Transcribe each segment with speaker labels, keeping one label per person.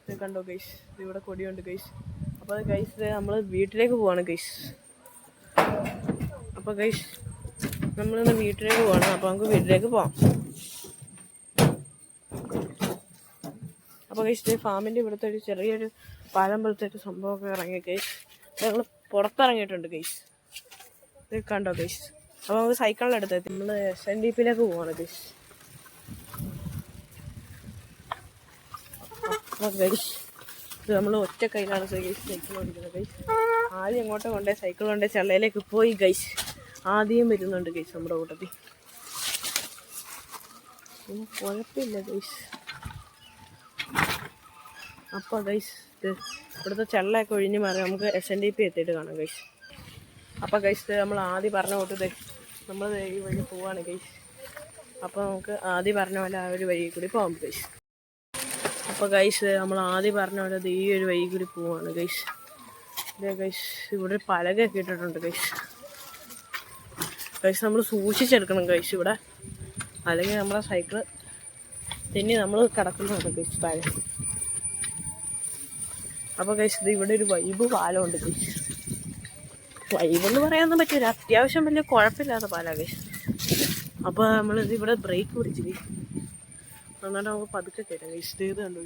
Speaker 1: ഇത് കണ്ടോ ഗൈസ്, ഇവിടെ കൊടിയുണ്ട് ഗൈസ്. അപ്പോൾ ഗൈസ് നമ്മൾ വീട്ടിലേക്ക് പോവാണ് ഗൈസ്. അപ്പോൾ ഗൈസ് നമ്മളിന്ന് വീട്ടിലേക്ക് പോവാണ്. അപ്പോൾ നമുക്ക് വീട്ടിലേക്ക് പോവാം. അപ്പോൾ ഗൈസ് ഫാമിൻ്റെ ഇവിടുത്തെ ഒരു ചെറിയൊരു പാലം പോലത്തെ ഒരു സംഭവമൊക്കെ ഇറങ്ങി ഗൈസ്. ഞങ്ങൾ പുറത്തിറങ്ങിയിട്ടുണ്ട് ഗൈസ്. ഇത് കണ്ടോ ഗൈസ്. അപ്പോൾ നമുക്ക് സൈക്കിളിനെടുത്ത് നമ്മൾ SNDP-ലേക്ക് പോവാണ് ഗൈസ്. അപ്പോൾ ഗൈസ് ഇത് നമ്മൾ ഒറ്റ കയ്യിലാണ് ഗൈസ് സൈക്കിൾ ഓടിക്കുന്നത് ഗൈസ്. ആദ്യം എങ്ങോട്ട് കൊണ്ടേ സൈക്കിൾ കൊണ്ടേ ചെള്ളയിലേക്ക് പോയി ഗൈസ്. ആദ്യം വരുന്നുണ്ട് ഗൈസ് നമ്മുടെ കൂട്ടത്തിൽ. കുഴപ്പമില്ല ഗൈസ്. അപ്പോൾ ഗൈസ് ഇത് ഇവിടുത്തെ ചെള്ളയൊക്കെ ഒഴിഞ്ഞ് മാറി നമുക്ക് SNDP എത്തിയിട്ട് കാണാം ഗൈസ്. അപ്പോൾ ഗൈസ് നമ്മൾ ആദ്യം പറഞ്ഞ കൂട്ടത് നമ്മൾ ഈ വഴി പോവാണ് ഗൈസ്. അപ്പോൾ നമുക്ക് ആദ്യം പറഞ്ഞ പോലെ ആ ഒരു വഴി കൂടി പോകാം ഗൈസ്. അപ്പോൾ ഗൈസ് നമ്മൾ ആദ്യം പറഞ്ഞ പോലെ ഈ ഒരു വഴി കൂടി പോവാണ് ഗൈസ്. ഇതേ ഗൈസ് ഇവിടെ പലകയൊക്കെ ഇട്ടിട്ടുണ്ട് ഗൈസ്. ഗൈസ് നമ്മൾ സൂക്ഷിച്ചെടുക്കണം ഗൈസ് ഇവിടെ, അല്ലെങ്കിൽ നമ്മളെ സൈക്കിള് തെന്നി നമ്മൾ കിടക്കുന്നതാണ് ഗൈസ് താഴെ. അപ്പോൾ ഗൈസ് ഇത് ഇവിടെ ഒരു വൈബ് പാലമുണ്ട് ഗൈസ്. വൈബെന്ന് പറയാനൊന്നും പറ്റില്ല, അത്യാവശ്യം വലിയ കുഴപ്പമില്ലാത്ത പാലാണ് ഗൈസ്. അപ്പോൾ നമ്മളിത് ഇവിടെ ബ്രേക്ക് പിടിച്ച് ഗൈസ്. എന്നിട്ട് നമുക്ക് പതുക്കെ കയറ്റാം ഗൈസ്. ഇത് കണ്ടു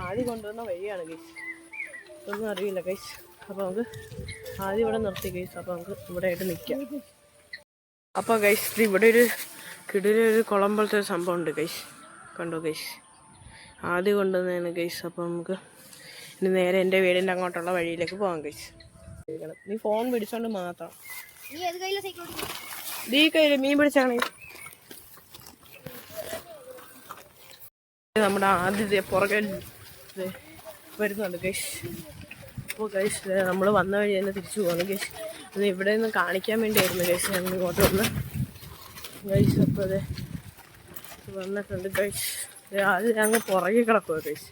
Speaker 1: ആദ്യം കൊണ്ടുവന്ന വഴിയാണ് ഗൈസ്, ഒന്നും അറിയില്ല ഗൈസ്. അപ്പോൾ നമുക്ക് ആദ്യം ഇവിടെ നിർത്തി ഗൈസ്. അപ്പോൾ നമുക്ക് ഇവിടെ ആയിട്ട് നിൽക്കാം. അപ്പോൾ ഗൈസ് ഇവിടെ ഒരു കിടിലൊരു കുളം പോലത്തെ ഒരു സംഭവം ഉണ്ട് ഗൈസ്. കണ്ടോ ഗൈസ്, ആദ്യം കൊണ്ടുവന്നതാണ് ഗൈസ്. അപ്പോൾ നമുക്ക് ഇനി നേരെ എൻ്റെ വീടിൻ്റെ അങ്ങോട്ടുള്ള വഴിയിലേക്ക് പോകാം ഗൈസ്. നീ ഫോൺ പിടിച്ചോണ്ട് മാത്രം ഈ കയ്യിൽ മീൻ പിടിച്ചാണ് നമ്മുടെ ആദ്യത്തെ പുറകെ വരുന്നുണ്ട് ഗൈസ്. അപ്പോൾ ഗൈസ് നമ്മൾ വന്ന വഴി തന്നെ തിരിച്ചു പോകണം ഗൈസ്. അത് ഇവിടെ നിന്ന് കാണിക്കാൻ വേണ്ടിയായിരുന്നു ഗൈസ് ഞങ്ങൾ ഇങ്ങോട്ട് വന്ന് ഗൈസ്. അപ്പോൾ അതെ വന്നിട്ടുണ്ട് ഗൈസ്. അത് ഞങ്ങൾ പുറകെ കിടക്കുക ഗൈസ്.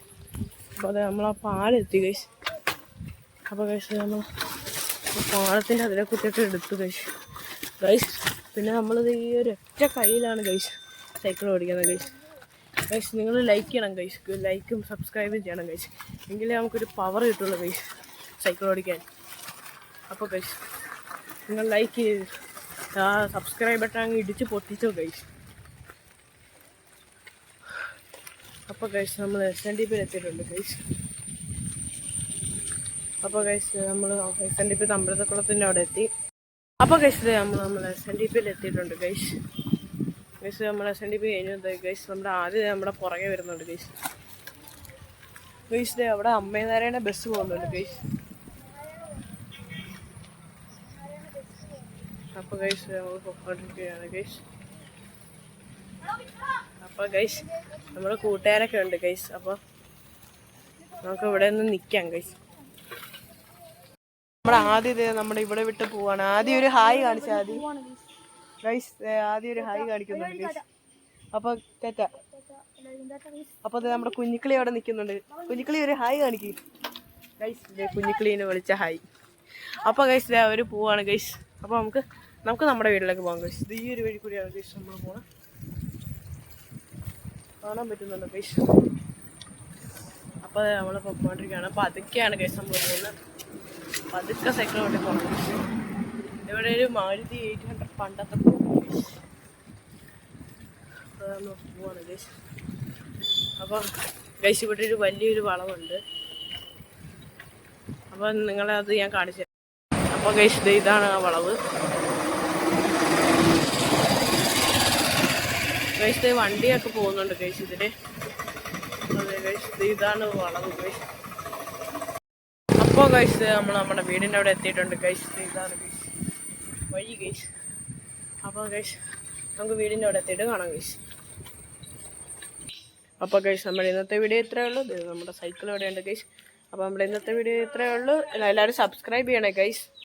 Speaker 1: അപ്പോൾ അതെ നമ്മളാ പാലെത്തി ഗൈസ്. അപ്പോൾ ഗൈസ് നമ്മൾ പാലത്തിൻ്റെ അതിനെ കുറിച്ചൊക്കെ എടുത്തു ഗൈസ്. പിന്നെ നമ്മളിത് ഈ ഒരു ഒറ്റ കയ്യിലാണ് ഗൈസ് സൈക്കിൾ ഓടിക്കുന്നത് ഗൈസ്. ഗൈസ് നിങ്ങൾ ലൈക്ക് ചെയ്യണം ഗൈസ്, ലൈക്കും സബ്സ്ക്രൈബും ചെയ്യണം ഗൈസ്, എങ്കിലേ നമുക്കൊരു പവർ കിട്ടുള്ളൂ ഗൈസ് സൈക്കിൾ ഓടിക്കാൻ. അപ്പോൾ ഗൈസ് നിങ്ങൾ ലൈക്ക് ചെയ്ത് ആ സബ്സ്ക്രൈബ് ബട്ടൺ അങ്ങ് ഇടിച്ച് പൊട്ടിച്ചോ ഗൈസ്. അപ്പോൾ ഗൈസ് നമ്മൾ SNDP-യിൽ എത്തിയിട്ടുണ്ട് ഗൈസ്. അപ്പോൾ ഗൈസ് നമ്മൾ SNDP അമ്പലക്കുളത്തിൻ്റെ അവിടെ എത്തി. അപ്പോൾ ഗൈസ് നമ്മൾ SNDP-യിൽ എത്തിയിട്ടുണ്ട് ഗൈസ്. ഗൈസ് നമ്മൾ SNDP കഴിഞ്ഞത് ഗൈസ്. നമ്മുടെ ആദ്യം നമ്മുടെ പുറകെ വരുന്നുണ്ട് ഗൈസ്. ഗൈസ് അവിടെ അമ്മേനാരായണ ബസ് പോകുന്നുണ്ട് ഗൈസ്. അപ്പോൾ ഗൈസ് നമ്മൾ പൊക്കോണ്ടിരിക്കുകയാണ് ഗൈസ്. അപ്പോൾ ഗൈസ് നമ്മുടെ കൂട്ടുകാരൊക്കെ ഉണ്ട് ഗൈസ്. അപ്പോൾ നമുക്ക് ഇവിടെ നിന്ന് നിൽക്കാം ഗൈസ്. നമ്മുടെ ഇവിടെ വിട്ട് പോവാണ്. ആദ്യം ഒരു ഹായ് കാണിച്ചാൽ ആദ്യം ഗൈസ്. ആദ്യം ഒരു ഹായ് കാണിക്കുന്നുണ്ട് ഗൈസ്. അപ്പോൾ തെറ്റാ. അപ്പോൾ നമ്മുടെ കുഞ്ഞിക്കിളി അവിടെ നിൽക്കുന്നുണ്ട്. കുഞ്ഞിക്കിളി ഒരു ഹായ് കാണിക്കും ഗൈസ്. കുഞ്ഞിക്കിളീനെ വിളിച്ച ഹായ്. അപ്പോൾ ഗൈസ് അവർ പോവാണ് ഗൈസ്. അപ്പോൾ നമുക്ക് നമ്മുടെ വീട്ടിലേക്ക് പോകാം ഗൈസ്. ഈ ഒരു വഴി കൂടിയാണ് ഗൈസ് നമ്മൾ പോകണം. കാണാൻ പറ്റുന്നുണ്ടോ ഗൈസ്? അപ്പോൾ നമ്മൾ പോയിക്കൊണ്ടിരിക്കുകയാണ്. അപ്പോൾ അതൊക്കെയാണ് ഗൈസ് നമ്മൾ പോകുന്നത്. പതുക്കെ സൈക്കിൾ വേണ്ടി പോകണം ഗൈസ്. ഇവിടെ ഒരു മാരുതി 800 പണ്ടത്തെ പോവാണ് ഗൈസ്. അപ്പോൾ ഗൈസ് ഇവിടെ ഒരു വലിയൊരു വളവുണ്ട്. അപ്പോൾ നിങ്ങളത് ഞാൻ കാണിച്ചു തരാം. അപ്പോൾ ഗൈസ് ഇതാണ് ആ വളവ് ഗൈസ്. വണ്ടിയൊക്കെ പോകുന്നുണ്ട് ഗൈസ് ഇതിൽ. അതെ ഗൈസ് ഇതാണ് വളവ് ഗൈസ്. അപ്പോൾ ഗൈസ് നമ്മൾ നമ്മുടെ വീടിൻ്റെ അവിടെ എത്തിയിട്ടുണ്ട് ഗൈസ്. ഇതാണ് ഗൈസ് വഴി ഗൈസ്. അപ്പോൾ ഗൈസ് നമുക്ക് വീടിൻ്റെ അവിടെ എത്തിയിട്ട് കാണാം ഗൈസ്. അപ്പോൾ ഗൈസ് നമ്മുടെ ഇന്നത്തെ വീഡിയോ ഇത്രയേ ഉള്ളൂ. നമ്മുടെ സൈക്കിൾ ഇവിടെ ഉണ്ട് ഗൈസ്. അപ്പോൾ നമ്മുടെ ഇന്നത്തെ വീഡിയോ ഇത്രയേ ഉള്ളൂ. എല്ലാവരും സബ്സ്ക്രൈബ് ചെയ്യണേ ഗൈസ്.